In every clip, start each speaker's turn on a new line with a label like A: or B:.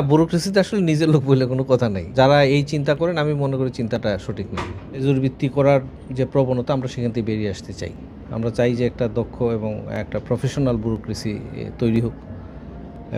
A: ব্যুরোক্রেসিতে আসলে নিজের লোক বলে কোনো কথা নেই। যারা এই চিন্তা করেন আমি মনে করি চিন্তাটা সঠিক না। এজুর ভিত্তি করার যে প্রবণতা আমরা সেখান থেকে বেরিয়ে আসতে চাই। আমরা চাই যে একটা দক্ষ এবং একটা প্রফেশনাল ব্যুরোক্রেসি তৈরি হোক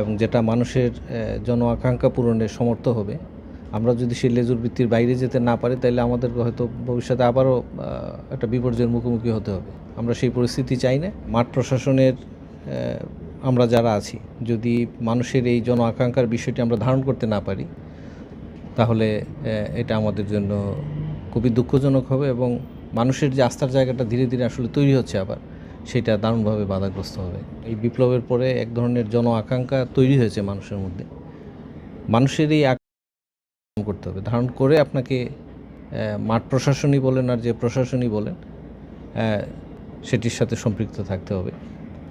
A: এবং যেটা মানুষের জন আকাঙ্ক্ষা পূরণের সমর্থ হবে। আমরা যদি সেই লেজুর ভিত্তির বাইরে যেতে না পারি তাহলে আমাদের হয়তো ভবিষ্যতে আবারও একটা বিপর্যয়ের মুখোমুখি হতে হবে। আমরা সেই পরিস্থিতি চাই না। মাঠ প্রশাসনের আমরা যারা আছি যদি মানুষের এই জন আকাঙ্ক্ষার বিষয়টি আমরা ধারণ করতে না পারি তাহলে এটা আমাদের জন্য খুবই দুঃখজনক হবে এবং মানুষের যে আস্থার জায়গাটা ধীরে ধীরে আসলে তৈরি হচ্ছে আবার সেটা দারুণভাবে বাধাগ্রস্ত হবে। এই বিপ্লবের পরে এক ধরনের জন আকাঙ্ক্ষা তৈরি হয়েছে মানুষের মধ্যে। মানুষের এই আকাঙ্ক্ষা করতে হবে, ধারণ করে আপনাকে মাঠ প্রশাসনই বলেন আর যে প্রশাসনই বলেন সেটির সাথে সম্পৃক্ত থাকতে হবে।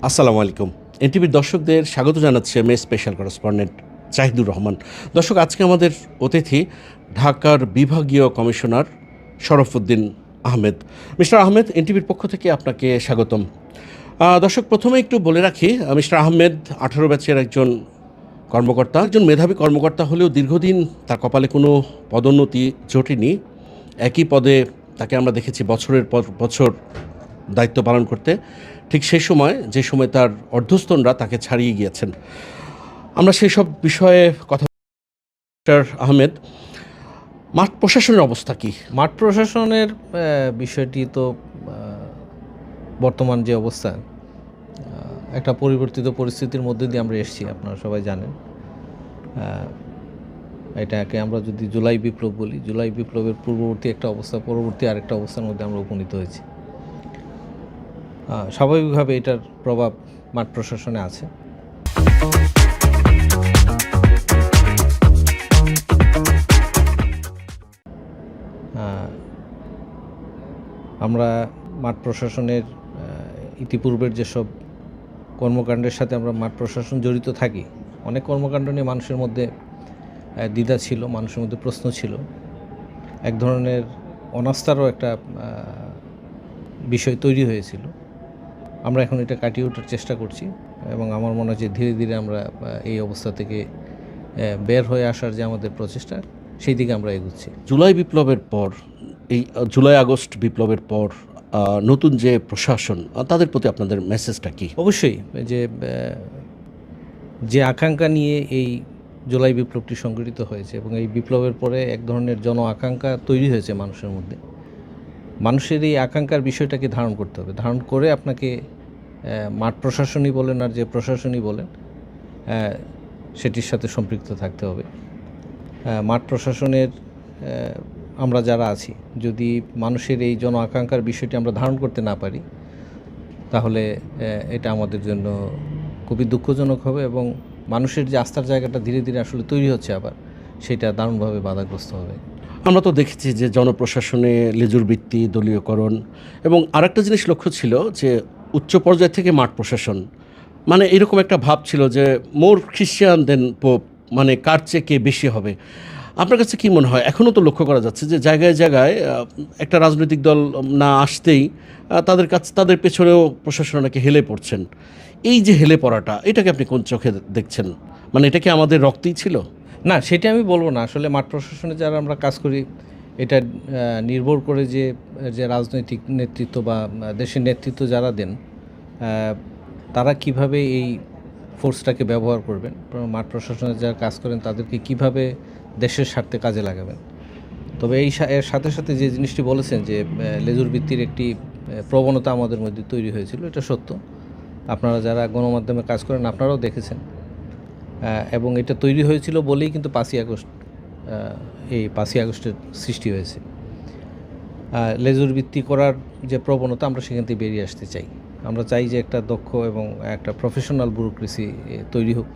B: আসসালামু আলাইকুম। এনটিভির দর্শকদের স্বাগত জানাচ্ছি আমি স্পেশাল করেসপন্ডেন্ট জাহিদুর রহমান। দর্শক, আজকে আমাদের অতিথি ঢাকার বিভাগীয় কমিশনার শরফউদ্দীন আহমেদ। মিস্টার আহমেদ, এনটিভির পক্ষ থেকে আপনাকে স্বাগতম। দর্শক, প্রথমে একটু বলে রাখি, মিস্টার আহমেদ 18 ব্যাচের একজন কর্মকর্তা, একজন মেধাবী কর্মকর্তা হলেও দীর্ঘদিন তার কপালে কোনো পদোন্নতি জোটেনি। একই পদে তাকে আমরা দেখেছি বছরের পর বছর দায়িত্ব পালন করতে। ঠিক সেই সময় যে সময় তার অর্ধস্তনরা তাকে ছাড়িয়ে গিয়েছেন। আমরা সেই সব বিষয়ে কথা আহমেদ, মাঠ প্রশাসনের অবস্থা কি?
A: মাঠ প্রশাসনের বিষয়টি তো বর্তমান যে অবস্থা, একটা পরিবর্তিত পরিস্থিতির মধ্যে দিয়ে আমরা এসেছি, আপনারা সবাই জানেন। এটাকে আমরা যদি জুলাই বিপ্লব বলি, জুলাই বিপ্লবের পূর্ববর্তী একটা অবস্থা, পরবর্তী আরেকটা অবস্থার মধ্যে আমরা উপনীত হয়েছি। স্বাভাবিকভাবে এটার প্রভাব মাঠ প্রশাসনে আছে। আমরা মাঠ প্রশাসনের ইতিপূর্বের যেসব কর্মকাণ্ডের সাথে আমরা মাঠ প্রশাসন জড়িত থাকি, অনেক কর্মকাণ্ড নিয়ে মানুষের মধ্যে দ্বিধা ছিল, মানুষের মধ্যে প্রশ্ন ছিল, এক ধরনের অনাস্থারও একটা বিষয় তৈরি হয়েছিল। আমরা এখন এটা কাটিয়ে ওঠার চেষ্টা করছি এবং আমার মনে হয় যে ধীরে ধীরে আমরা এই অবস্থা থেকে বের হয়ে আসার যে আমাদের প্রচেষ্টা, সেই দিকে আমরা এগুচ্ছি।
B: জুলাই বিপ্লবের পর, এই জুলাই আগস্ট বিপ্লবের পর নতুন যে প্রশাসন, তাদের প্রতি আপনাদের মেসেজটা কি?
A: অবশ্যই যে আকাঙ্ক্ষা নিয়ে এই জুলাই বিপ্লবটি সংগঠিত হয়েছে এবং এই বিপ্লবের পরে এক ধরনের জন আকাঙ্ক্ষা তৈরি হয়েছে মানুষের মধ্যে। মানুষের এই আকাঙ্ক্ষার বিষয়টাকে ধারণ করতে হবে, ধারণ করে আপনাকে মাঠ প্রশাসনই বলেন আর যে প্রশাসনই বলেন সেটির সাথে সম্পৃক্ত থাকতে হবে। মাঠ প্রশাসনের আমরা যারা আছি যদি মানুষের এই জন আকাঙ্ক্ষার বিষয়টি আমরা ধারণ করতে না পারি তাহলে এটা আমাদের জন্য খুবই দুঃখজনক হবে এবং মানুষের যে আস্থার জায়গাটা ধীরে ধীরে আসলে তৈরি হচ্ছে আবার সেটা দারুণভাবে বাধাগ্রস্ত হবে।
B: আমরা তো দেখেছি যে জনপ্রশাসনে লেজুর ভিত্তি, দলীয়করণ, এবং আরেকটা জিনিস লক্ষ্য ছিল যে উচ্চ পর্যায় থেকে মাঠ প্রশাসন, মানে এরকম একটা ভাব ছিল যে মোর খ্রিশ্চান দেন পোপ, মানে কার চেয়ে কে বেশি হবে। আপনার কাছে কী মনে হয়, এখনও তো লক্ষ্য করা যাচ্ছে যে জায়গায় জায়গায় একটা রাজনৈতিক দল না আসতেই তাদের পেছনেও প্রশাসন নাকি হেলে পড়ছেন। এই যে হেলে পড়াটা, এটাকে আপনি কোন চোখে দেখছেন? মানে এটা কি আমাদের রক্তেই ছিল?
A: না, সেটা আমি বলবো না। আসলে মাঠ প্রশাসনে যারা আমরা কাজ করি এটা নির্ভর করে যে রাজনৈতিক নেতৃত্ব বা দেশের নেতৃত্ব যারা দেন তারা কিভাবে এই ফোর্সটাকে ব্যবহার করবেন, মাঠ প্রশাসনে যারা কাজ করেন তাদেরকে কিভাবে দেশের স্বার্থে কাজে লাগাবেন। তবে এর সাথে সাথে যে জিনিসটি বলেছেন যে লেজুর ভিত্তির একটি প্রবণতা আমাদের মধ্যে তৈরি হয়েছিল, এটা সত্য। আপনারা যারা গণমাধ্যমে কাজ করেন আপনারাও দেখেছেন এবং এটা তৈরি হয়েছিল বলেই কিন্তু 5ই আগস্ট এই 5ই আগস্টের সৃষ্টি হয়েছে। লেজুর ভিত্তি করার যে প্রবণতা আমরা সেখান থেকে বেরিয়ে আসতে চাই। আমরা চাই যে একটা দক্ষ এবং একটা প্রফেশনাল ব্যুরোক্রেসি তৈরি হোক।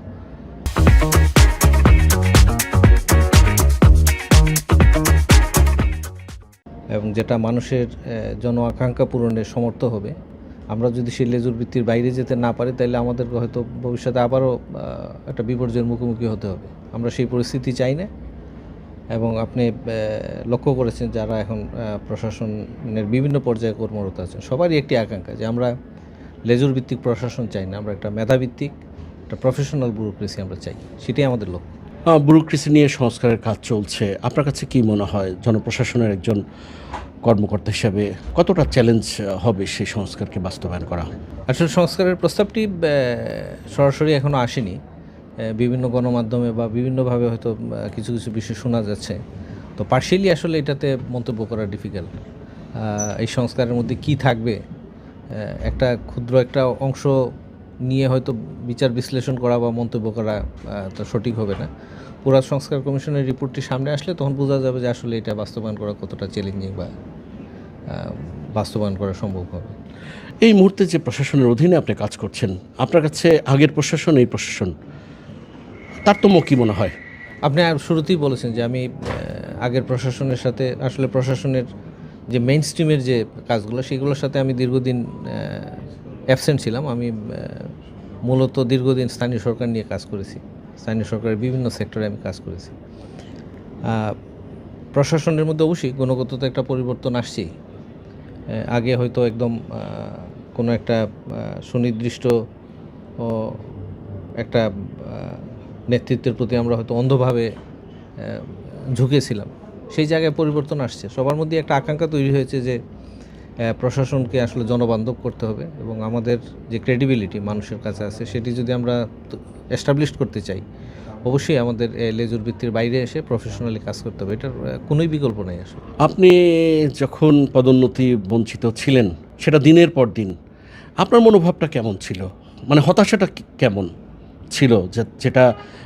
A: এবং যেটা মানুষের জন আকাঙ্ক্ষা পূরণের সমর্থ হবে। আমরা যদি সেই লেজুর ভিত্তির বাইরে যেতে না পারি তাহলে আমাদের হয়তো ভবিষ্যতে আবারও একটা বিপর্যয়ের মুখোমুখি হতে হবে। আমরা সেই পরিস্থিতি চাই না এবং আপনি লক্ষ্য করেছেন যারা এখন প্রশাসনের বিভিন্ন পর্যায়ে কর্মরত আছেন সবারই একটি আকাঙ্ক্ষা যে আমরা লেজুর ভিত্তিক প্রশাসন চাই না, আমরা একটা মেধাভিত্তিক একটা প্রফেশনাল ব্যুরোক্রেসি আমরা চাই, সেটাই আমাদের লক্ষ্য।
B: ব্যুরোক্রেসি নিয়ে সংস্কারের কাজ চলছে। আপনার কাছে কি মনে হয় জনপ্রশাসনের একজন কর্মকর্তা হিসাবে কতটা চ্যালেঞ্জ হবে সেই সংস্কারকে বাস্তবায়ন করা?
A: আসলে সংস্কারের প্রস্তাবটি সরাসরি এখনও আসেনি। বিভিন্ন গণমাধ্যমে বা বিভিন্নভাবে হয়তো কিছু কিছু বিষয় শোনা যাচ্ছে। তো পার্শিয়ালি আসলে এটাতে মন্তব্য করা ডিফিকাল্ট। এই সংস্কারের মধ্যে কি থাকবে, একটা ক্ষুদ্র একটা অংশ নিয়ে হয়তো বিচার বিশ্লেষণ করা বা মন্তব্য করা তো সঠিক হবে না। পুরা সংস্কার কমিশনের রিপোর্টটি সামনে আসলে তখন বোঝা যাবে যে আসলে এটা বাস্তবায়ন করা কতটা চ্যালেঞ্জিং বা বাস্তবায়ন করা সম্ভব হবে।
B: এই মুহূর্তে যে প্রশাসনের অধীনে আপনি কাজ করছেন, আপনার কাছে আগের প্রশাসন, এই প্রশাসন তারতম্য কি মনে হয়?
A: আপনি আর শুরুতেই বলেছেন যে আমি আগের প্রশাসনের সাথে আসলে প্রশাসনের যে মেইন স্ট্রিমের যে কাজগুলো সেগুলোর সাথে আমি দীর্ঘদিন অ্যাবসেন্ট ছিলাম। আমি মূলত দীর্ঘদিন স্থানীয় সরকার নিয়ে কাজ করেছি। স্থানীয় সরকারের বিভিন্ন সেক্টরে আমি কাজ করেছি। প্রশাসনের মধ্যে অবশ্যই গুণগত তো একটা পরিবর্তন আসছেই। আগে হয়তো একদম কোনো একটা সুনির্দিষ্ট ও একটা নেতৃত্বের প্রতি আমরা হয়তো অন্ধভাবে ঝুঁকেছিলাম। সেই জায়গায় পরিবর্তন আসছে। সবার মধ্যে একটা আকাঙ্ক্ষা তৈরি হয়েছে যে প্রশাসনকে আসলে জনবান্ধব করতে হবে এবং আমাদের যে ক্রেডিবিলিটি মানুষের কাছে আছে সেটি যদি আমরা এস্টাবলিশ করতে চাই, অবশ্যই আমাদের লেজুর ভিত্তির বাইরে এসে প্রফেশনালি কাজ করতে হবে। এটার কোনোই বিকল্প নেই আসলে।
B: আপনি যখন পদোন্নতি বঞ্চিত ছিলেন, সেটা দিনের পর দিন, আপনার মনোভাবটা কেমন ছিল? মানে হতাশাটা কেমন ছিল? যেটা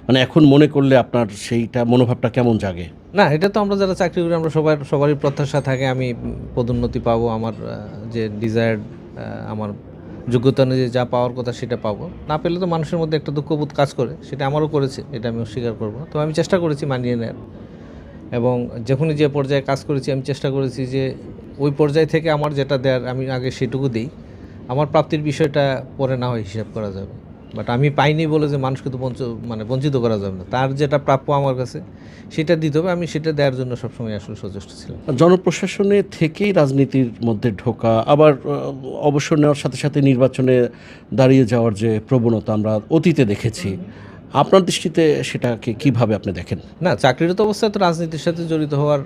B: মানে এখন মনে করলে আপনার সেইটা মনোভাবটা কেমন জাগে?
A: না, এটা তো আমরা যারা চাকরি করি আমরা সবারই প্রত্যাশা থাকে আমি পদোন্নতি পাবো, আমার যে ডিজায়ার্ড আমার যোগ্যতা অনুযায়ী যা পাওয়ার কথা সেটা পাবো। না পেলে তো মানুষের মধ্যে একটা দুঃখবোধ কাজ করে, সেটা আমারও করেছে, এটা আমি অস্বীকার করবো না। তো আমি চেষ্টা করেছি মানিয়ে নেয়ার এবং যখনই যে পর্যায়ে কাজ করেছি আমি চেষ্টা করেছি যে ওই পর্যায় থেকে আমার যেটা দেওয়ার আমি আগে সেটুকু দিই। আমার প্রাপ্তির বিষয়টা পরে না হয় হিসাব করা যাবে, বাট আমি পাইনি বলে যে মানুষকে তো বঞ্চিত করা যাবে না। তার যেটা প্রাপ্য আমার কাছে সেটা দিতে হবে, আমি সেটা দেওয়ার জন্য সবসময় আসলে সচেষ্ট ছিলাম।
B: জনপ্রশাসনে থেকেই রাজনীতির মধ্যে ঢোকা, আবার অবসর নেওয়ার সাথে সাথে নির্বাচনে দাঁড়িয়ে যাওয়ার যে প্রবণতা আমরা অতীতে দেখেছি, আপনার দৃষ্টিতে সেটাকে কিভাবে আপনি দেখেন?
A: না, চাকরিরত অবস্থায় তো রাজনীতির সাথে জড়িত হওয়ার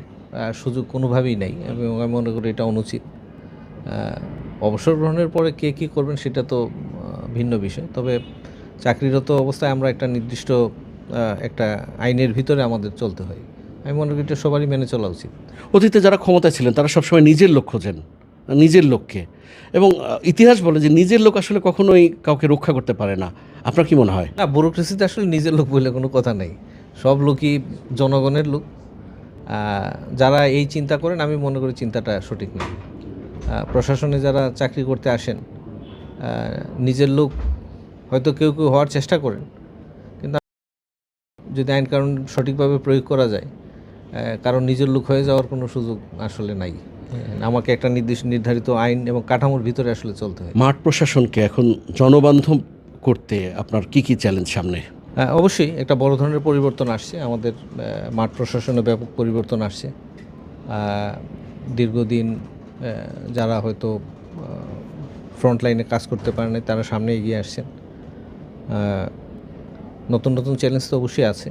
A: সুযোগ কোনোভাবেই নাই এবং আমি মনে করি এটা অনুচিত। অবসর গ্রহণের পরে কে কী করবেন সেটা তো ভিন্ন বিষয়। তবে চাকরিরত অবস্থায় আমরা একটা নির্দিষ্ট একটা আইনের ভিতরে আমাদের চলতে হয়। আমি মনে করি এটা সবারই মেনে চলা উচিত।
B: অতীতে যারা ক্ষমতায় ছিলেন তারা সবসময় নিজের লোক খোঁজেন, নিজের লোককে, এবং ইতিহাস বলে যে নিজের লোক আসলে কখনোই কাউকে রক্ষা করতে পারে না। আপনার কি মনে হয়?
A: না, ব্যুরোক্রেসিতে আসলে নিজের লোক বলে কোনো কথা নেই। সব লোকই জনগণের লোক। যারা এই চিন্তা করেন আমি মনে করি চিন্তাটা সঠিক নয়। প্রশাসনে যারা চাকরি করতে আসেন নিজের লোক হয়তো কেউ কেউ হওয়ার চেষ্টা করেন, কিন্তু যদি আইন কানুন সঠিকভাবে প্রয়োগ করা যায় কারণ নিজের লোক হয়ে যাওয়ার কোনো সুযোগ আসলে নাই। আমাকে একটা নির্ধারিত আইন এবং কাঠামোর ভিতরে আসলে চলতে হয়।
B: মাঠ প্রশাসনকে এখন জনবান্ধব করতে আপনার কি কি চ্যালেঞ্জ সামনে?
A: অবশ্যই একটা বড় ধরনের পরিবর্তন আসছে আমাদের মাঠ প্রশাসনে, ব্যাপক পরিবর্তন আসছে। দীর্ঘদিন যারা হয়তো ফ্রন্ট লাইনে কাজ করতে পারে না তারা সামনে এগিয়ে আসছেন। নতুন নতুন চ্যালেঞ্জ তো অবশ্যই আছে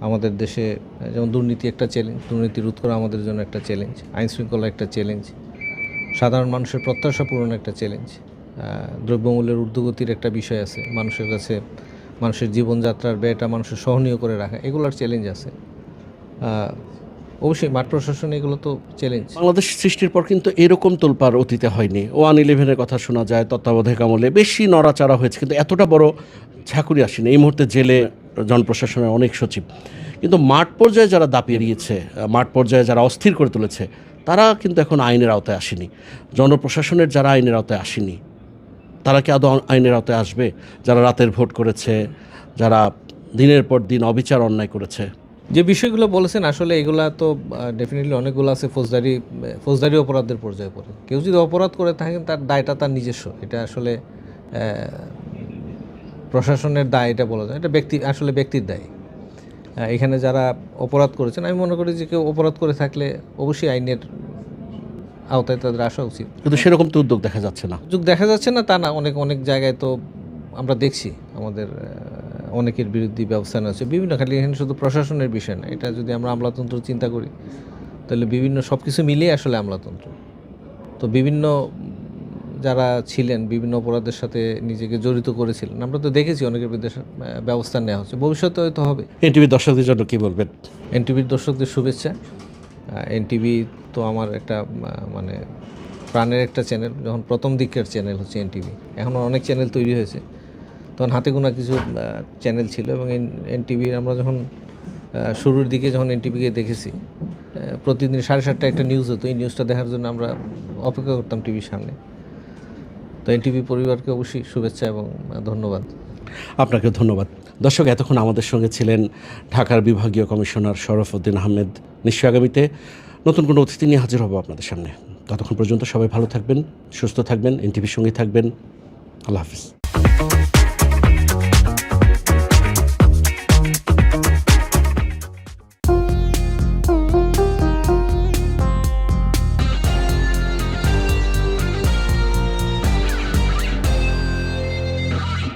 A: আমাদের দেশে, যেমন দুর্নীতি একটা চ্যালেঞ্জ, দুর্নীতি রোধ করা আমাদের জন্য একটা চ্যালেঞ্জ, আইনশৃঙ্খলা একটা চ্যালেঞ্জ, সাধারণ মানুষের প্রত্যাশা পূরণ একটা চ্যালেঞ্জ, দ্রব্যমূল্যের ঊর্ধ্বগতির একটা বিষয় আছে, মানুষের কাছে মানুষের জীবনযাত্রার ব্যয়টা মানুষের সহনীয় করে রাখা, এগুলোর চ্যালেঞ্জ আছে। অবশ্যই মাঠ প্রশাসন এগুলো তো চ্যালেঞ্জ।
B: বাংলাদেশ সৃষ্টির পর কিন্তু এরকম তোলপাড় অতীতে হয়নি। 111-এর কথা শোনা যায়, তত্ত্বাবধায়ক আমলে বেশি নড়াচড়া হয়েছে, কিন্তু এতটা বড় ঝাঁকুনি আসেনি। এই মুহূর্তে জেলে জনপ্রশাসনের অনেক সচিব, কিন্তু মাঠ পর্যায়ে যারা দাপিয়ে দিয়েছে, মাঠ পর্যায়ে যারা অস্থির করে তুলেছে, তারা কিন্তু এখন আইনের আওতায় আসেনি। জনপ্রশাসনের যারা আইনের আওতায় আসেনি তারা কি আদৌ আইনের আওতায় আসবে? যারা রাতের ভোট করেছে, যারা দিনের পর দিন অবিচার অন্যায় করেছে।
A: যে বিষয়গুলো বলেছেন আসলে এগুলা তো ডেফিনেটলি অনেকগুলো আছে ফৌজদারি অপরাধের পর্যায়ে পড়ে। কেউ যদি অপরাধ করে থাকেন তার দায়টা তার নিজস্ব, এটা আসলে প্রশাসনের দায় এটা বলা যায়, এটা ব্যক্তির দায়। এখানে যারা অপরাধ করেছেন আমি মনে করি যে কেউ অপরাধ করে থাকলে অবশ্যই আইনের আওতায় তাদের আসা উচিত।
B: কিন্তু সেরকম তো উদ্যোগ দেখা যাচ্ছে না।
A: যুগ দেখা যাচ্ছে না তা না, অনেক জায়গায় তো আমরা দেখছি আমাদের অনেকের বিরুদ্ধে ব্যবস্থা নেওয়া হচ্ছে বিভিন্ন, খালি এখানে শুধু প্রশাসনের বিষয় না, এটা যদি আমরা আমলাতন্ত্র চিন্তা করি তাহলে বিভিন্ন সব কিছু মিলিয়ে আসলে আমলাতন্ত্র। তো বিভিন্ন যারা ছিলেন বিভিন্ন অপরাধের সাথে নিজেকে জড়িত করেছিলেন, আমরা তো দেখেছি অনেকের বিরুদ্ধে ব্যবস্থা নেওয়া হচ্ছে, ভবিষ্যতে হয়তো হবে।
B: এনটিভির দর্শকদের জন্য কি বলবেন?
A: এনটিভির দর্শকদের শুভেচ্ছা। এনটিভি তো আমার একটা মানে প্রাণের একটা চ্যানেল, যখন প্রথম দিকের চ্যানেল হচ্ছে এনটিভি, এখন অনেক চ্যানেল তৈরি হয়েছে, তখন হাতে গোনা কিছু চ্যানেল ছিল। এবং এনটিভির আমরা যখন শুরুর দিকে যখন এনটিভিকে দেখেছি, প্রতিদিন 7:30 একটা নিউজ হতো, এই নিউজটা দেখার জন্য আমরা অপেক্ষা করতাম টিভির সামনে। তো এনটিভি পরিবারকে অবশ্যই শুভেচ্ছা এবং ধন্যবাদ।
B: আপনাকে ধন্যবাদ। দর্শক, এতক্ষণ আমাদের সঙ্গে ছিলেন ঢাকার বিভাগীয় কমিশনার শরফউদ্দীন আহমেদ। নিশ্চয়ই আগামীতে নতুন কোনো অতিথি নিয়ে হাজির হব আপনাদের সামনে। ততক্ষণ পর্যন্ত সবাই ভালো থাকবেন, সুস্থ থাকবেন, এনটিভির সঙ্গেই থাকবেন। আল্লাহ হাফিজ।